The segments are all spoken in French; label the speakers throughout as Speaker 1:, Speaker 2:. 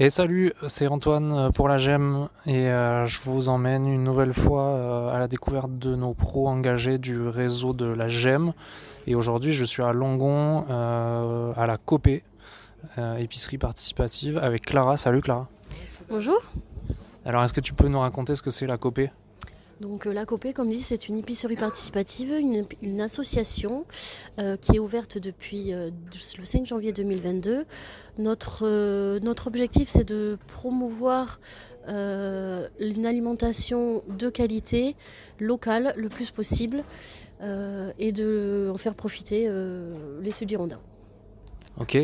Speaker 1: Et salut, c'est Antoine pour la GEM et je vous emmène une nouvelle fois à la découverte de nos pros engagés du réseau de la GEM. Et aujourd'hui, je suis à Langon, à la Copé, épicerie participative, avec Clara. Salut Clara.
Speaker 2: Bonjour.
Speaker 1: Alors, est-ce que tu peux nous raconter ce que c'est la Copé?
Speaker 2: Donc la COPE, comme dit, c'est une épicerie participative, une association qui est ouverte depuis le 5 janvier 2022. Notre objectif, c'est de promouvoir une alimentation de qualité, locale, le plus possible, et de en faire profiter les Sud-Girondins.
Speaker 1: Ok,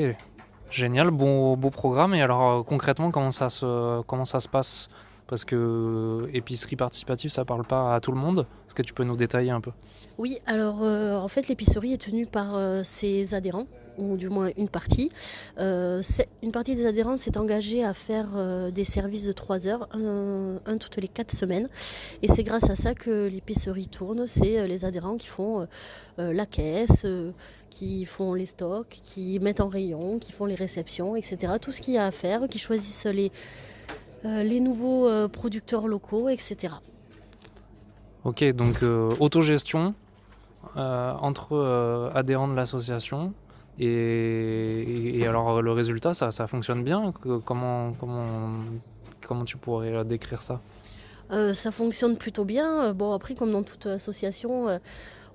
Speaker 1: génial, beau programme. Et alors, concrètement, comment ça se passe? Parce que épicerie participative, ça parle pas à tout le monde. Est-ce que tu peux nous détailler un peu?
Speaker 2: Oui, alors en fait l'épicerie est tenue par ses adhérents, ou du moins une partie. Une partie des adhérents s'est engagée à faire des services de 3 heures, un toutes les 4 semaines. Et c'est grâce à ça que l'épicerie tourne. C'est les adhérents qui font la caisse, qui font les stocks, qui mettent en rayon, qui font les réceptions, etc. Tout ce qu'il y a à faire, qui choisissent les nouveaux producteurs locaux, etc.
Speaker 1: Ok, donc autogestion entre adhérents de l'association. Et alors le résultat, ça fonctionne bien? Comment tu pourrais décrire ça?
Speaker 2: Ça fonctionne plutôt bien. Bon, après, comme dans toute association,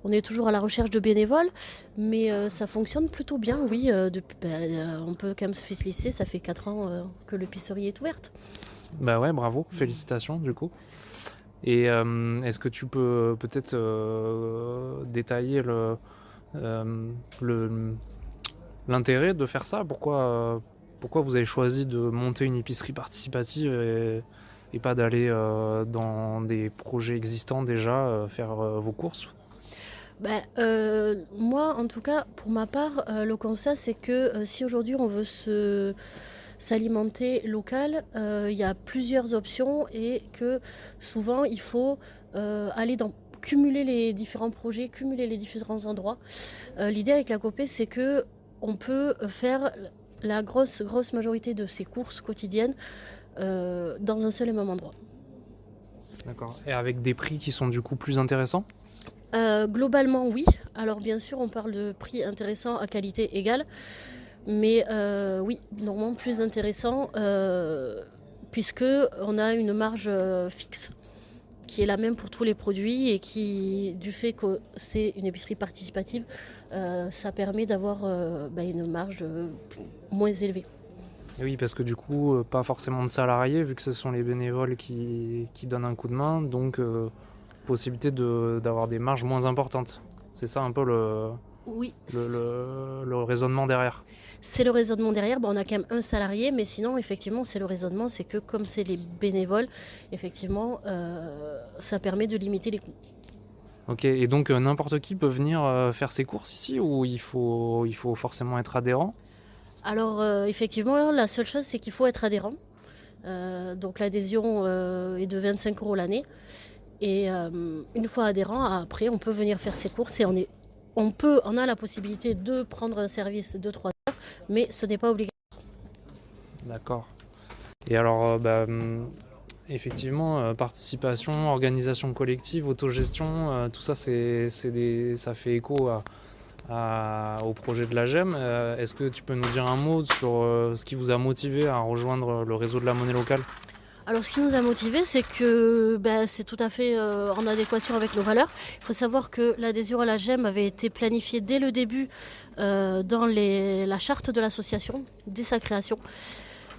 Speaker 2: on est toujours à la recherche de bénévoles, mais ça fonctionne plutôt bien, oui. On peut quand même se féliciter, ça fait 4 ans que l'épicerie est ouverte.
Speaker 1: Bah ouais, bravo, félicitations du coup. Et est-ce que tu peux peut-être détailler le- l'intérêt de faire ça? Pourquoi vous avez choisi de monter une épicerie participative et pas d'aller dans des projets existants déjà faire vos courses?
Speaker 2: Moi, en tout cas, pour ma part, le constat, c'est que si aujourd'hui on veut s'alimenter local, il y a plusieurs options et que souvent il faut aller cumuler les différents projets, cumuler les différents endroits. L'idée avec la COPE, c'est que on peut faire la grosse majorité de ses courses quotidiennes dans un seul et même endroit.
Speaker 1: D'accord. Et avec des prix qui sont du coup plus intéressants?
Speaker 2: Globalement, oui. Alors bien sûr, on parle de prix intéressant à qualité égale. Mais oui, normalement plus intéressant, puisque on a une marge fixe qui est la même pour tous les produits et qui, du fait que c'est une épicerie participative, ça permet d'avoir une marge moins élevée.
Speaker 1: Et oui, parce que du coup, pas forcément de salariés, vu que ce sont les bénévoles qui donnent un coup de main, donc possibilité d'avoir des marges moins importantes. C'est ça un peu
Speaker 2: Oui,
Speaker 1: le raisonnement derrière.
Speaker 2: c'est le raisonnement derrière. Bon, on a quand même un salarié, mais sinon, effectivement, c'est le raisonnement, c'est que comme c'est les bénévoles, effectivement, ça permet de limiter les coûts.
Speaker 1: Ok, et donc n'importe qui peut venir faire ses courses ici ou il faut forcément être adhérent?
Speaker 2: Alors, effectivement, la seule chose, c'est qu'il faut être adhérent. Donc l'adhésion est de 25 € l'année. Et une fois adhérent, après, on peut venir faire ses courses et on a la possibilité de prendre un service de 3 heures, mais ce n'est pas obligatoire.
Speaker 1: D'accord. Et alors, effectivement, participation, organisation collective, autogestion, tout ça, ça fait écho au projet de la GEM. Est-ce que tu peux nous dire un mot sur ce qui vous a motivé à rejoindre le réseau de la monnaie locale?
Speaker 2: Alors ce qui nous a motivés, c'est que c'est tout à fait en adéquation avec nos valeurs. Il faut savoir que l'adhésion à la GEM avait été planifiée dès le début dans la charte de l'association, dès sa création.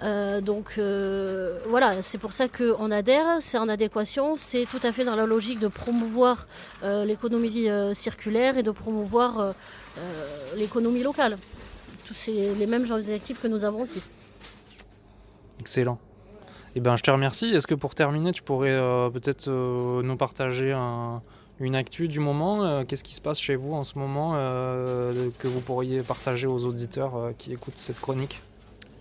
Speaker 2: Voilà, c'est pour ça qu'on adhère, c'est en adéquation, c'est tout à fait dans la logique de promouvoir l'économie circulaire et de promouvoir l'économie locale. Tous les mêmes objectifs que nous avons aussi.
Speaker 1: Excellent. Eh ben, je te remercie. Est-ce que pour terminer, tu pourrais peut-être nous partager une actu du moment? Qu'est-ce qui se passe chez vous en ce moment que vous pourriez partager aux auditeurs qui écoutent cette chronique?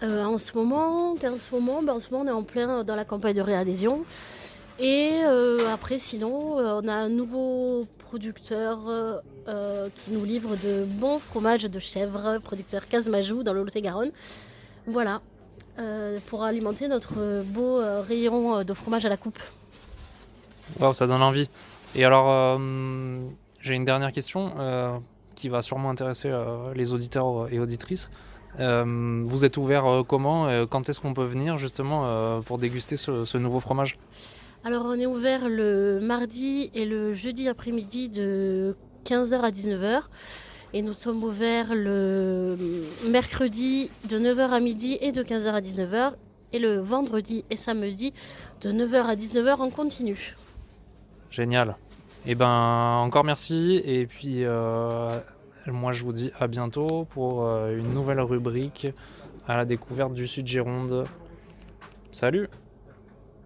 Speaker 2: En ce moment, on est en plein dans la campagne de réadhésion. Et après, sinon, on a un nouveau producteur qui nous livre de bons fromages de chèvre, producteur Casmajou dans le Lot-et-Garonne. Voilà. pour alimenter notre beau rayon de fromage à la coupe.
Speaker 1: Wow, ça donne envie. Et alors, j'ai une dernière question qui va sûrement intéresser les auditeurs et auditrices. Vous êtes ouvert comment? Quand est-ce qu'on peut venir justement pour déguster ce nouveau fromage?
Speaker 2: Alors on est ouvert le mardi et le jeudi après-midi de 15h à 19h. Et nous sommes ouverts le mercredi de 9h à midi et de 15h à 19h. Et le vendredi et samedi de 9h à 19h en continu.
Speaker 1: Génial. Et ben encore merci. Et puis moi je vous dis à bientôt pour une nouvelle rubrique à la découverte du Sud Gironde. Salut!